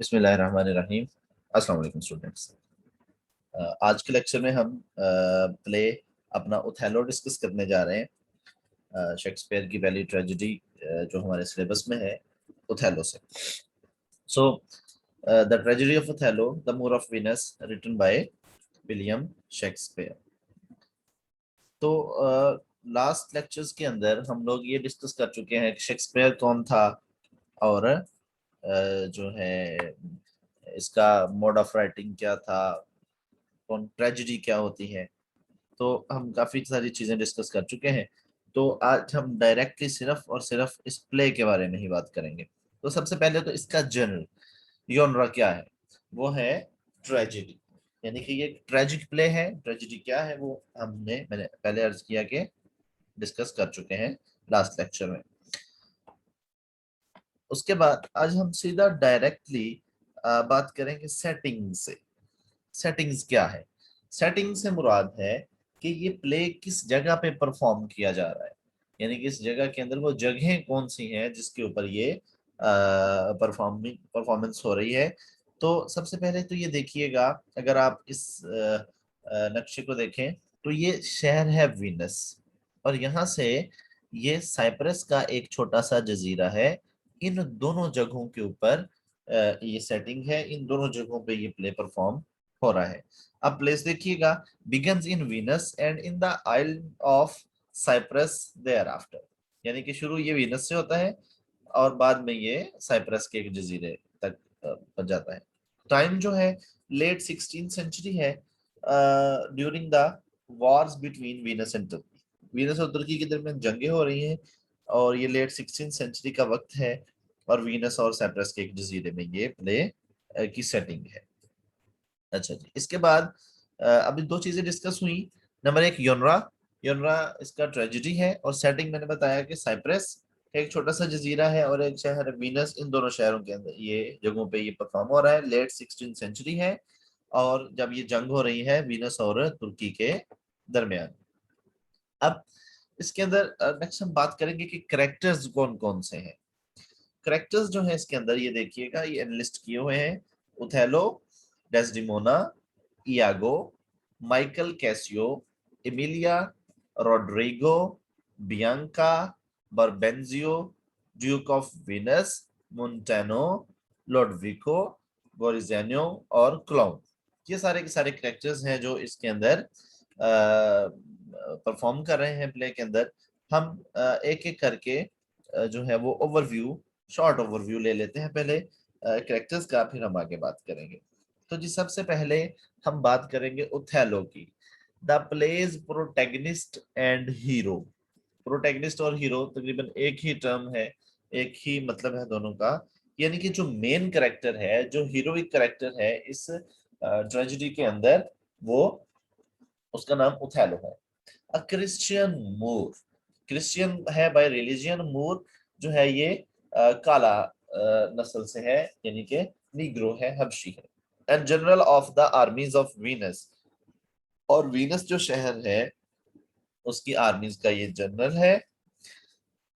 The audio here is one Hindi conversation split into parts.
बिस्मिल्लाहिर्रहमानिर्रहीम। अस्सलाम वालेकुम स्टूडेंट्स। आज के लेक्चर में हम प्ले अपना ओथेलो डिस्कस करने जा रहे हैं। शेक्सपियर की पहली ट्रेजेडी जो हमारे सिलेबस में है, ओथेलो से। So the tragedy of Othello, the Moor of Venice, written by William Shakespeare. तो लास्ट लेक्चर्स के अंदर हम लोग ये डिस्कस कर चुके हैं कि शेक्सपियर कौन था और जो है इसका मोड ऑफ राइटिंग क्या था, कौन ट्रेजेडी क्या होती है। तो हम काफी सारी चीजें डिस्कस कर चुके हैं। तो आज हम डायरेक्टली सिर्फ और सिर्फ इस प्ले के बारे में ही बात करेंगे। तो सबसे पहले तो इसका जनरल योनरा क्या है, वो है ट्रेजेडी। यानी कि ये ट्रेजिक प्ले है। ट्रेजेडी क्या है वो मैंने पहले अर्ज किया कि डिस्कस कर चुके हैं लास्ट लेक्चर में। उसके बाद आज हम सीधा डायरेक्टली बात करेंगे सेटिंग से। सेटिंग्स क्या है? सेटिंग से मुराद है कि ये प्ले किस जगह पे परफॉर्म किया जा रहा है, यानी कि इस जगह के अंदर वो जगहें कौन सी हैं जिसके ऊपर ये परफॉर्मेंस हो रही है। तो सबसे पहले तो ये देखिएगा, अगर आप इस नक्शे को देखें तो ये शहर है वीनस, और यहाँ से ये साइप्रस का एक छोटा सा जजीरा है। इन दोनों जगहों के ऊपर ये सेटिंग है, इन दोनों जगहों पे ये प्ले परफॉर्म हो रहा है। अब प्लेस देखिएगा, begins in Venice and in the isle of Cyprus thereafter. यानी कि शुरू ये वीनस से होता है और बाद में ये साइप्रस के एक जजीरे तक पहुंच जाता है। टाइम जो है लेट 16th सेंचुरी है, during the wars between Venice and Turkey. Venice और तुर्की के दरमियान जंगें हो रही हैं और ये लेट 16th सेंचुरी का वक्त है, और वीनस और साइप्रस के एक जजीरे में ये प्ले की सेटिंग है। अच्छा जी, इसके बाद अभी दो चीजें डिस्कस हुई। नंबर एक, योनरा। योनरा इसका ट्रेजेडी है, और सेटिंग मैंने बताया कि साइप्रस एक छोटा सा जजीरा है और एक शहर वीनस। इन दोनों शहरों के अंदर ये जगहों पे ये परफॉर्म हो रहा है। लेट 16th सेंचुरी है और जब ये जंग हो रही है वीनस और तुर्की के दरमियान। अब इसके अंदर नेक्स्ट हम बात करेंगे कि करेक्टर्स कौन कौन से हैं। करेक्टर्स जो है इसके अंदर ये देखिएगा, ये एनलिस्ट किए हुए हैं। Othello, Desdemona, Iago, Michael Cassio, Emilia, Roderigo, Bianca, Brabantio, duke of Venice, Montano, Lodovico, Graziano और क्लाउन। ये सारे के सारे करेक्टर्स हैं जो इसके अंदर परफॉर्म कर रहे हैं प्ले के अंदर। हम एक एक करके जो है वो ओवरव्यू, शॉर्ट ओवरव्यू ले लेते हैं पहले करेक्टर्स का, फिर हम आगे बात करेंगे। तो जी सबसे पहले हम बात करेंगे ओथेलो की। The play's protagonist and hero. Protagonist और हीरो तकरीबन एक ही टर्म है, एक ही मतलब है दोनों का। यानी कि जो मेन कैरेक्टर है, जो हीरोइक कैरेक्टर है इस ट्रेजेडी के अंदर, वो उसका नाम ओथेलो है। अ क्रिश्चियन मूर, क्रिश्चियन है बाय रिलीजियन। मूर जो है ये काला नस्ल से है, यानी कि नीग्रो है, हबशी है। And general of the armies of Venus, और वीनस जो शहर है उसकी आर्मीज का ये जनरल है।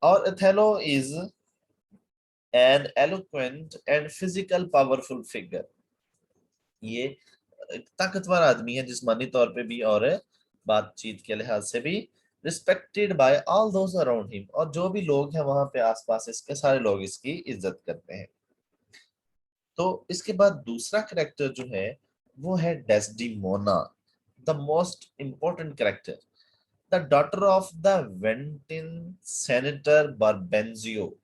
और Othello is an eloquent and physical powerful figure. ये एक ताकतवर आदमी है जिस्मानी तौर पे भी और बातचीत के लिहाज से भी। Respected by all those around him, और जो भी लोग हैं वहां पे आसपास इसके, सारे लोग इसकी इज्जत करते हैं। तो इसके बाद दूसरा करेक्टर जो है वो है Desdemona, the most important character. The daughter of the Venetian senator Brabantio,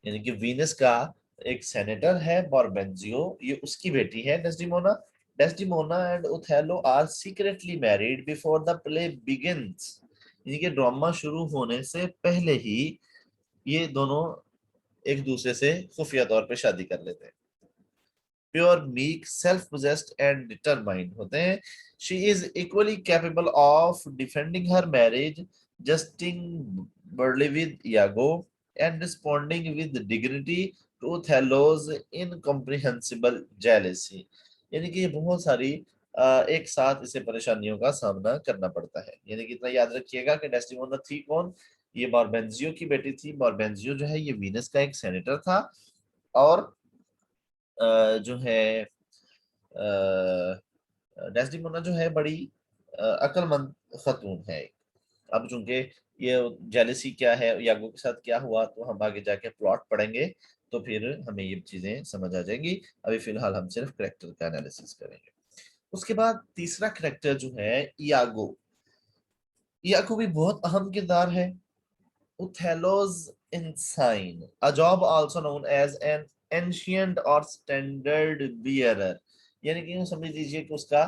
यानी कि वीनस का एक सेनेटर है बारबेंजियो, ये उसकी बेटी है Desdemona. Desdemona and Othello are secretly married before the play begins. यानी कि ड्रामा शुरू होने से पहले ही ये दोनों एक दूसरे से खुफिया तौर पे शादी कर लेते हैं। Pure, meek, self possessed and determined होते हैं। She is equally capable of defending her marriage, jesting bawdily with Iago, and responding with dignity to Othello's incomprehensible jealousy. यानी कि ये बहुत सारी एक साथ इसे परेशानियों का सामना करना पड़ता है। यानी कि इतना याद रखिएगा कि डेस्टिमोना थी कौन? ये बारबेंजियो की बेटी थी। बारबेंजियो जो है ये वीनस का एक सेनेटर था, और जो है डेस्डिमोना जो है बड़ी अक्लमंद खातून है। अब चूंकि ये जेलसी क्या है, यागो के साथ क्या हुआ, तो हम आगे जाके प्लॉट पढ़ेंगे तो फिर हमें ये चीजें समझ आ जाएंगी। अभी फिलहाल हम सिर्फ करेक्टर का एनालिसिस करेंगे। उसके बाद तीसरा करेक्टर जो है यागो। यागो भी बहुत अहम किरदार है। Othello's ensign, a job also known as an ancient or standard bearer, यानी कि यूं समझ लीजिए कि उसका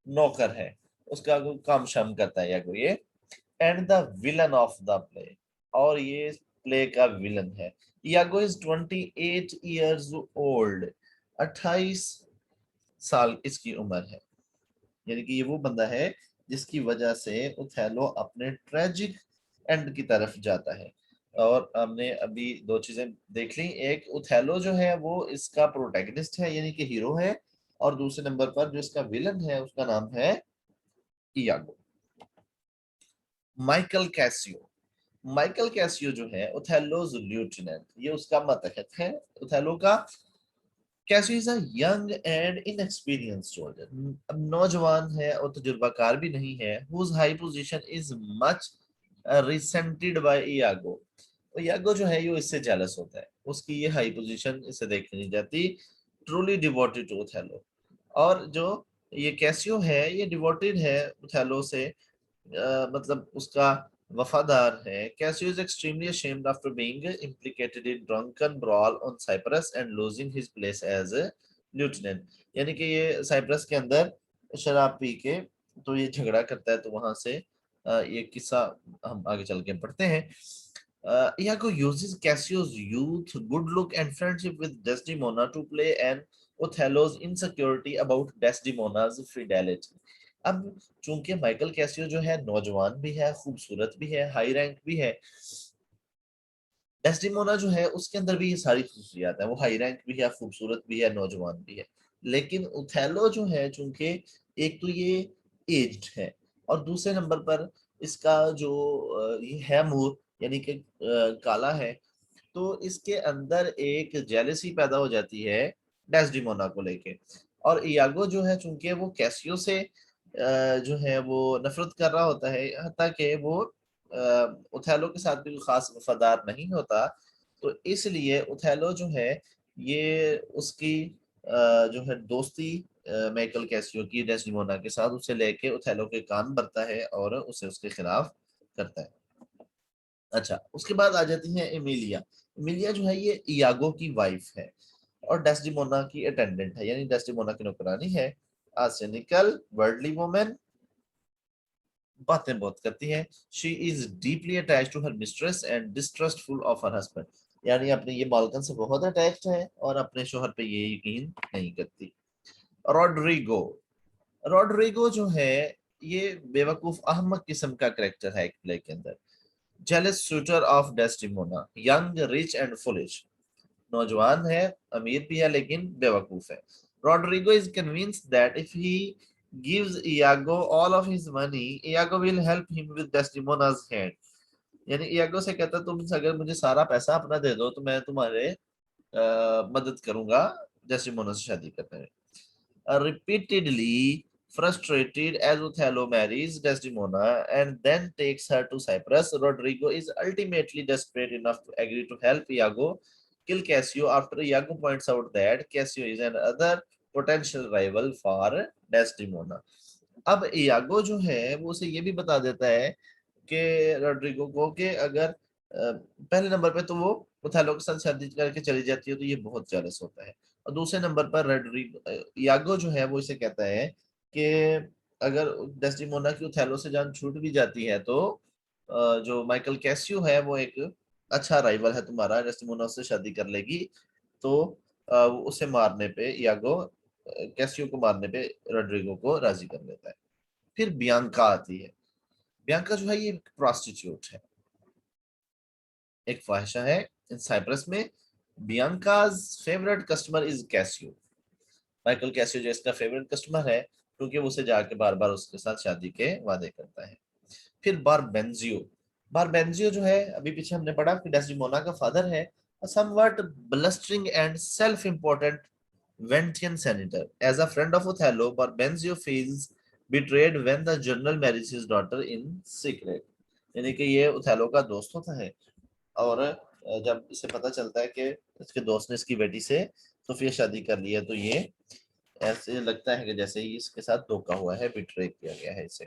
नौकर है, उसका कोई काम शाम करता है या कोई ये। And the villain of the play, और ये प्ले का विलन है। यागो इज 28 years ओल्ड, 28 साल इसकी उम्र है। यानी कि ये वो बंदा है जिसकी वजह से ओथेलो अपने ट्रेजिक एंड की तरफ जाता है। और हमने अभी दो चीजें देख ली, एक ओथेलो जो है वो इसका प्रोटैगनिस्ट है यानी कि हीरो है, और दूसरे नंबर पर जो इसका विलन है उसका नाम है Iago. Michael Casio. Michael Cassio जो है ओथेलोज ल्यूटेनेंट, ये उसका मतहत है ओथेलो का। Cassio is a young and inexperienced soldier, अब नौजवान है और तजुर्बाकार भी नहीं है। Whose high position is much resented by Iago, तो यागो जो है ये इससे जेलस होता है, उसकी ये हाई पोजीशन इसे देखी नहीं जाती। ट्रूली डिवोटेड टू ओथेलो, और जो ये कैसियो है ये डिवोटेड है ओथेलो से, मतलब उसका वफादार है। Cassio is extremely ashamed after being implicated in drunken brawl on Cyprus and losing his place as a lieutenant, यानी कि ये साइप्रस के अंदर शराब पी के तो ये झगड़ा करता है, तो वहां से ये किस्सा हम आगे चल के पढ़ते हैं। Iago uses Cassio's youth, good look and friendship with Desdemona to play an Othello's insecurity about Desdemona's fidelity. अब चूंकि माइकल कैसियो जो है नौजवान भी है, खूबसूरत भी है, हाई रैंक भी है, डेस्टिमोना जो है उसके अंदर भी ये सारी खसूसियात है, वो हाई रैंक भी है, खूबसूरत भी है, नौजवान भी है। लेकिन उथेलो जो है चूंकि एक तो ये एज्ड है, और दूसरे नंबर पर इसका जो ये है मूर यानी कि काला है, तो इसके अंदर एक जेलसी पैदा हो जाती है डेस्डिमोना को लेके। और इयागो जो है चूंकि वो कैसियो से जो है वो नफरत कर रहा होता है, हत्ता कि वो ओथेलो के साथ भी खास वफादार नहीं होता, तो इसलिए ओथेलो जो है ये उसकी जो है दोस्ती माइकल कैसियो की डेस्डिमोना के साथ उसे लेके ओथेलो के कान भरता है और उसे उसके खिलाफ करता है। अच्छा, उसके बाद आ जाती है एमिलिया। एमिलिया जो है ये इयागो की वाइफ है और डेस्डिमोना की अटेंडेंट है, यानी डेस्डिमोना की नौकरानी है। आर्सेनिकल वर्ल्डली वुमेन, बातें बहुत करती है। She is deeply attached to her mistress and distrustful of her husband, यानी अपने ये मालकन से बहुत अटैच्ड है और अपने शोहर पे ये यकीन नहीं करती। रॉड्रिगो। रॉड्रिगो जो है ये बेवकूफ अहमक किस्म का करेक्टर है एक प्ले के अंदर। Jealous suitor of Desdemona, young rich and foolish, नौजवान है, अमीर भी है लेकिन बेवकूफ है। Roderigo is convinced that if he gives Iago all of his money, Iago will help him with Desdemona's hand, यानी इयागो से कहता तुम अगर मुझे सारा पैसा अपना दे दो तो मैं तुम्हारे मदद करूंगा डेस्टिमोना से शादी करने में। Repeatedly frustrated as Othello marries Desdemona and then takes her to Cyprus, Rodrigo is ultimately desperate enough to agree to help Iago kill Cassio after Iago points out that Cassio is another potential rival for Desdemona. अब इयागो जो है वो उसे ये भी बता देता है कि रोड्रिगो को कि अगर पहले नंबर पे तो वो ओथेलो के साथ शादी करके चली जाती है तो ये बहुत जेलस होता है, और दूसरे नंबर पर रोड्रिगो यागो जो है वो इसे कहता है कि अगर डेस्टिमोना की ओथेलो से जान छूट भी जाती है तो जो माइकल कैसियो है वो एक अच्छा राइवल है तुम्हारा, डेस्टिमोना उससे शादी कर लेगी, तो वो उसे मारने पे यागो कैसियो को मारने पे रोड्रिगो को राजी कर लेता है। फिर बियांका आती है। बियांका जो है ये एक प्रोस्टिट्यूट है, एक फाहिशा है इन साइप्रस में। Bianca's favourite customer is Cassio, Michael Cassio जो इसका फेवरेट कस्टमर है क्योंकि वो उसे जाके बार बार उसके साथ शादी के वादे करता है। फिर बारबेंजियो। बारबेंजियो जो है अभी पीछे हमने पढ़ा कि डेस्डिमोना का फादर है, somewhat blustering and self important Ventian senator. As a friend of Othello, Barbenzio feels betrayed when the general marries his daughter in secret. यानी कि ये ओथेलो का दोस्त होता है और जब इसे पता चलता है कि इसके दोस्त ने इसकी बेटी से सोफिया शादी कर ली है तो ये ऐसे लगता है कि जैसे ही इसके साथ धोखा हुआ है, बिट्रे किया गया है इसे।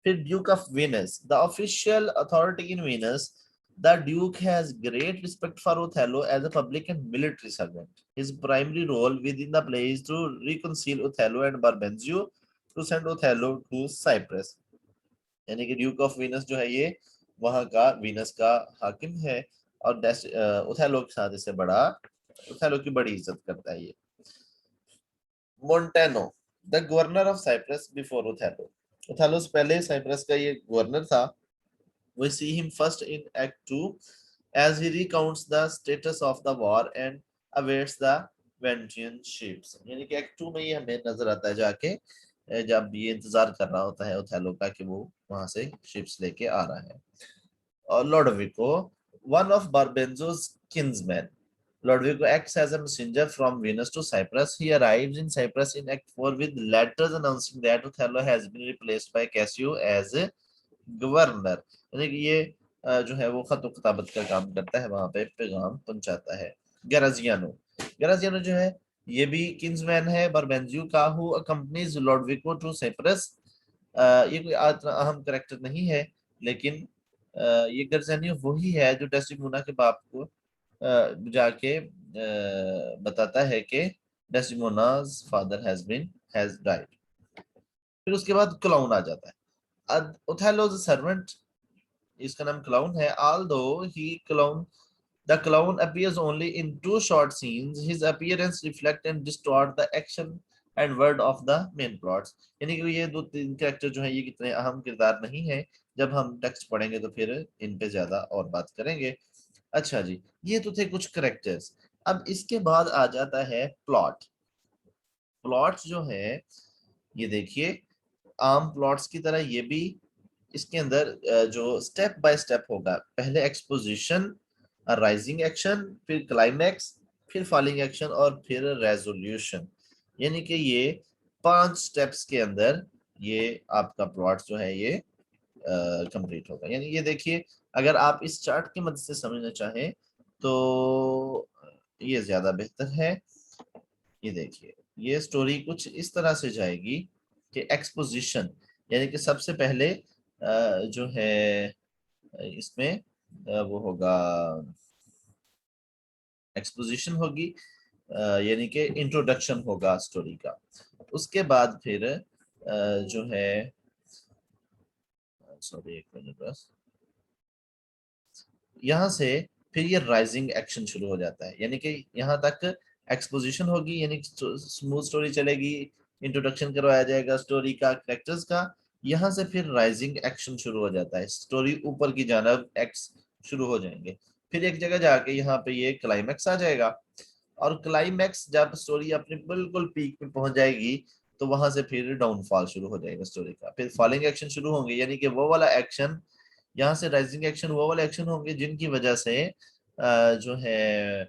फिर Duke of Venus, the official authority in Venus, the Duke has great respect for Othello as a public and military servant. His primary role within the play is to reconcile Othello and Barbenzio to send Othello to Cyprus. यानी कि ड्यूक ऑफ वीनस जो है ये वहां का वीनस का हाकिम है और ओथेलो के साथ इसे बड़ा ओथेलो की बड़ी इज्जत करता है ये। Montano, the governor of Cyprus before Othello, Othello से पहले साइप्रस का ये गवर्नर था। We see him first in Act 2 as he recounts the status of the war and awaits the Ventian ships. यानी कि Act 2 में ये हमें नजर आता है जाके जब ये इंतजार कर रहा होता है ओथेलो का कि वो वहां से शिप्स लेके आ रहा है। और Lodovico, one of Barbenzo's kinsmen. Lodovico acts as a messenger from Venus to Cyprus. He arrives in Cyprus in Act 4 with letters announcing that Othello has been replaced by Cassio as a governor. यानी कि ये जो है वो खत खताबत का काम करता है, वहां पे पैगाम पहुंचाता है। गैराजियानो, गैराजियानो जो है ये भी किंग्समैन है बर्बेंजियो का, हु अकम्पनीज लॉडविको टू साइप्रस। ये कोई अहम करेक्टर नहीं है, लेकिन ये गैराजियानो वही है जो डेस्टिमोना के बाप को जाके बताता है कि डेस्टिमोना's फादर हैज डाइड। फिर उसके बाद क्लाउन आ जाता है। ओथेलो's सर्वेंट, इसका नाम क्लाउन है। Although the clown appears only in two short scenes, his appearance reflect and distort the action and word of the main plots। यानी कि ये दो तीन कैरेक्टर जो है ये कितने अहम किरदार नहीं है, जब हम टेक्स्ट पढ़ेंगे तो फिर इन पे ज्यादा और बात करेंगे। अच्छा जी, ये तो थे कुछ कैरेक्टर्स। अब इसके बाद आ जाता है प्लॉट। प्लॉट जो है ये देखिए आम प्लॉट्स की तरह ये भी इसके अंदर जो स्टेप बाय स्टेप होगा, पहले एक्सपोजिशन, राइजिंग एक्शन, फिर क्लाइमैक्स, फिर फॉलिंग एक्शन और फिर रेजोल्यूशन। यानी कि ये 5 स्टेप्स के अंदर ये आपका प्लॉट जो है ये कंप्लीट होगा। यानी ये देखिए अगर आप इस चार्ट की मदद से समझना चाहें तो ये ज्यादा बेहतर है। ये देखिए ये स्टोरी कुछ इस तरह से जाएगी कि एक्सपोजिशन, यानी कि सबसे पहले जो है इसमें वो होगा एक्सपोजिशन होगी, यानी कि इंट्रोडक्शन होगा स्टोरी का। उसके बाद फिर जो है सॉरी एक मिनट बस, यहाँ से फिर ये राइजिंग एक्शन शुरू हो जाता है। यानी कि यहाँ तक एक्सपोजिशन होगी, यानी स्मूथ स्टोरी चलेगी, इंट्रोडक्शन करवाया जाएगा स्टोरी का, कैरेक्टर्स का। यहाँ से फिर राइजिंग एक्शन शुरू हो जाता है, स्टोरी ऊपर की जानब एक्ट्स शुरू हो जाएंगे। फिर एक जगह जाके यहाँ पे ये क्लाइमैक्स आ जाएगा, और क्लाइमैक्स जब स्टोरी अपने बिल्कुल पीक पे पहुंच जाएगी तो वहां से फिर डाउनफॉल शुरू हो जाएगा स्टोरी का। फिर फॉलिंग एक्शन शुरू होंगे, यानी कि वो वाला एक्शन, यहाँ से राइजिंग एक्शन वो वाले एक्शन होंगे जिनकी वजह से जो है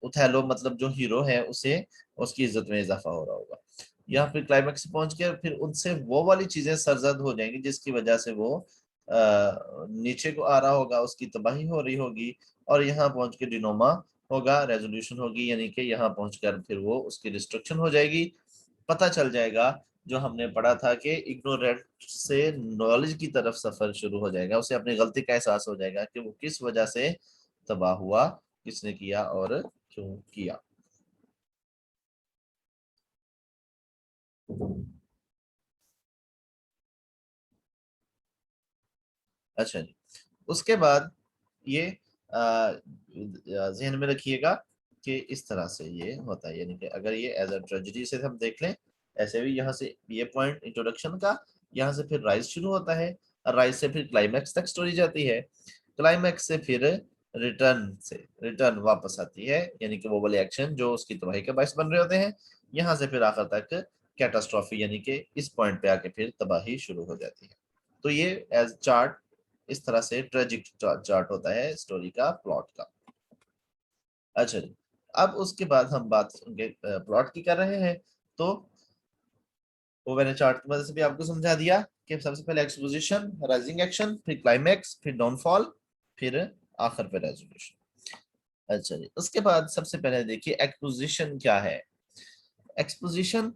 ओथेलो मतलब जो हीरो है उसे उसकी इज्जत में इजाफा हो रहा होगा। यहाँ फिर क्लाइमैक्स पहुंच गया, फिर उनसे वो वाली चीजें सरजद हो जाएंगी जिसकी वजह से वो नीचे को आ रहा होगा, उसकी तबाही हो रही होगी, और यहाँ पहुंच के डिनोमा होगा, रेजोल्यूशन होगी, यानी कि यहाँ पहुंचकर फिर वो उसकी डिस्ट्रक्शन हो जाएगी। पता चल जाएगा जो हमने पढ़ा था कि इग्नोरेंट से नॉलेज की तरफ सफर शुरू हो जाएगा, उसे अपनी गलती का एहसास हो जाएगा कि वो किस वजह से तबाह हुआ, किसने किया और क्यों किया। अच्छा जी, उसके बाद ये जहन में रखिएगा कि इस तरह से ये होता है, यानी कि अगर ये एज अ ट्रेजेडी से हम देख लें, ऐसे भी यहाँ से ये पॉइंट इंट्रोडक्शन का, यहाँ से फिर राइज शुरू होता है, और राइज से फिर क्लाइमैक्स तक स्टोरी जाती है, क्लाइमैक्स से फिर रिटर्न वापस आती है, यानी कि वो वाले एक्शन जो उसकी तबाही का बायस बन रहे होते हैं, यहाँ से फिर आखिर तक कैटास्ट्रॉफी, यानी कि इस पॉइंट पे आके फिर तबाही शुरू हो जाती है। तो ये एज चार्ट इस तरह से ट्रेजिक चार्ट होता है स्टोरी का, प्लॉट का। अच्छा जी, अब उसके बाद हम बात उनके प्लॉट की कर रहे हैं। तो वो मैंने चार्ट की मदद से भी आपको समझा दिया कि सबसे पहले एक्सपोजिशन, राइजिंग एक्शन, फिर क्लाइमैक्स, फिर डाउनफॉल, फिर आखिर पे रेजोल्यूशन। अच्छा जी, उसके बाद सबसे पहले देखिए एक्सपोजिशन क्या है। Exposition,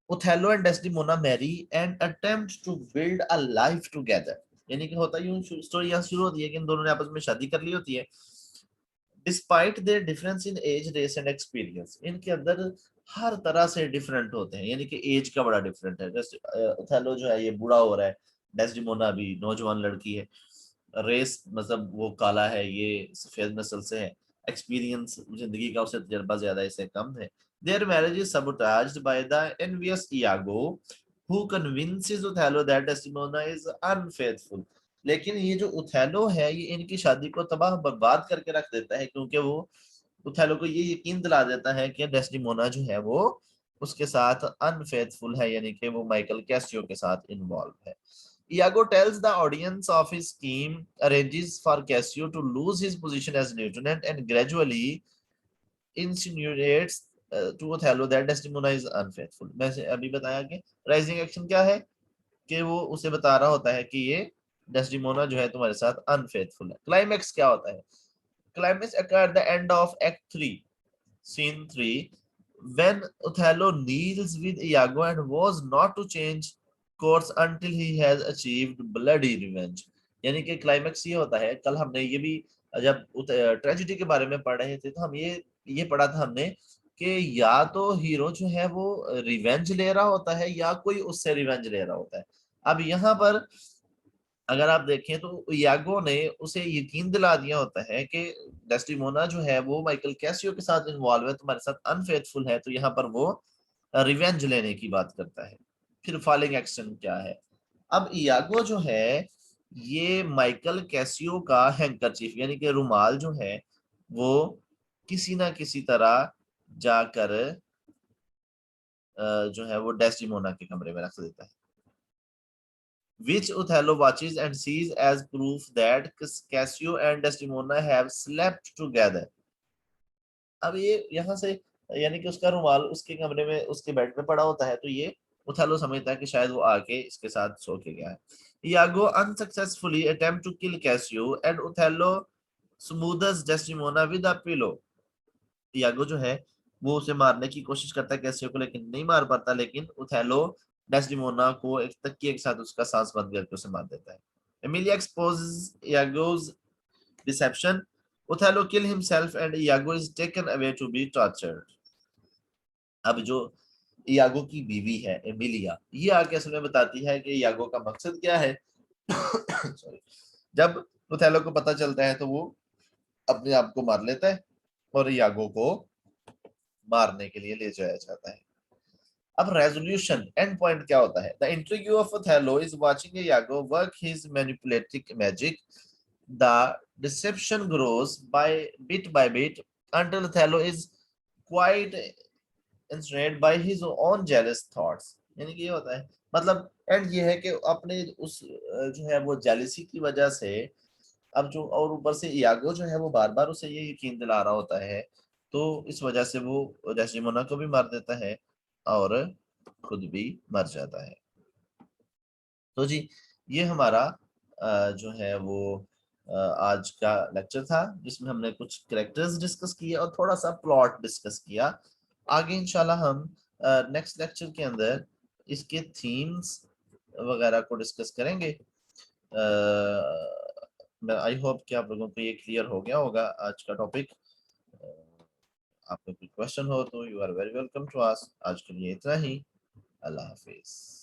Othello and Desdemona marry and attempt to build a life together. यानी कि होता यूं, स्टोरी यहाँ शुरू होती है कि इन दोनों ने आपस में शादी कर ली होती है। Despite their difference in age, race and experience, इनके अंदर हर तरह से डिफरेंट होते हैं, यानी कि एज का बड़ा डिफरेंट है। जैसे ओथेलो जो है ये बूढ़ा हो रहा है, डेस्टिमोना भी नौजवान लड़की है। रेस मतलब वो काला है, ये सफेद नस्ल से है। एक्सपीरियंस, जिंदगी का उसे तजर्बा ज्यादा, इसे कम है। There marriage is sabotaged by the envious Iago who convinces Othello that Desdemona is unfaithful। लेकिन ये जो उथैलो है ये इनकी शादी को तबाह बर्बाद करके रख देता है, क्योंकि वो उथैलो को ये यकीन दिला देता है कि डेस्टिमोना जो है वो उसके साथ अनफेथफुल है, यानी कि वो माइकल कैसियो के साथ इन्वॉल्व है। Iago tells the audience of his scheme, arranges for Cassio to lose his position as lieutenant, and gradually insinuates to Othello that Desdemona is unfaithful। मैं अभी बताया कि राइजिंग एक्शन क्या है, कि वो उसे बता रहा होता है कि ये डेस्टिमोना जो है तुम्हारे साथ अनफेथफुल है। क्लाइमैक्स क्या होता है? Climax occur at the end of Act 3, Scene 3, when Othello kneels with Iago and was not to change course until he has achieved bloody revenge। यानी कि क्लाइमैक्स ये होता है, कल हमने ये भी जब ट्रेजिडी के बारे में पढ़ रहे थे तो हम ये पढ़ा था हमने कि या तो हीरो जो है वो रिवेंज ले रहा होता है या कोई उससे रिवेंज ले रहा होता है। अब यहाँ पर अगर आप देखें तो यागो ने उसे यकीन दिला दिया होता है कि डेस्टिमोना जो है वो माइकल कैसियो के साथ इन्वॉल्व है, तुम्हारे साथ अनफेथफुल है, तो यहाँ पर वो रिवेंज लेने की बात करता है। फिर फॉलिंग एक्शन क्या है? अब यागो जो है ये माइकल कैसियो का हैंकरचीफ यानी कि रुमाल जो है वो किसी ना किसी तरह जाकर जो है वो डेस्टिमोना के कमरे में रख देता है, which Othello watches and sees as proof that Cassio and Desdemona have slept together। अब ये यहाँ से यानी कि उसका रुमाल उसके कमरे में उसके बेड पे पड़ा होता है, तो ये ओथेलो समझता है कि शायद वो आके इसके साथ सो के गया है। Iago unsuccessfully attempt to kill Cassio and Othello smoothes Desdemona with a pillow। यागो जो है वो उसे मारने की कोशिश करता है कैसियो को, लेकिन नहीं मार पाता, लेकिन उथेलो डेस्डिमोना को एक तकिए के साथ उसका सांस बंद करके उसे मार देता है। Emilia exposes Iago's deception, Othello kill himself and Iago is taken away to be tortured। अब जो यागो की बीवी है एमिलिया, ये आके असल में बताती है कि यागो का मकसद क्या है। सॉरी। जब ओथेलो को पता चलता है तो वो अपने आप को मार लेता है और यागो को मारने के लिए ले जाया जाता है। अब रेजोल्यूशन एंड पॉइंट क्या होता है? The intrigue of Othello is watching Iago work his manipulative magic. The deception grows by bit until Othello is quite ensnared by his own jealous thoughts। यानी कि ये होता है, मतलब एंड ये है कि अपने उस जो है वो जेलिसी की वजह से, अब जो और ऊपर से यागो जो है वो बार बार उसे ये यकीन दिला रहा होता है, तो इस वजह से वो डेस्टिमोना को भी मार देता है और खुद भी मर जाता है। तो जी ये हमारा जो है वो आज का लेक्चर था, जिसमें हमने कुछ कैरेक्टर्स डिस्कस किए और थोड़ा सा प्लॉट डिस्कस किया। आगे इंशाल्लाह हम नेक्स्ट लेक्चर के अंदर इसके थीम्स वगैरह को डिस्कस करेंगे। मैं आई होप कि आप लोगों को ये क्लियर हो गया होगा आज का टॉपिक। आपको कोई क्वेश्चन हो तो you are very welcome to ask. आज के लिए इतना ही। अल्लाह हाफिज।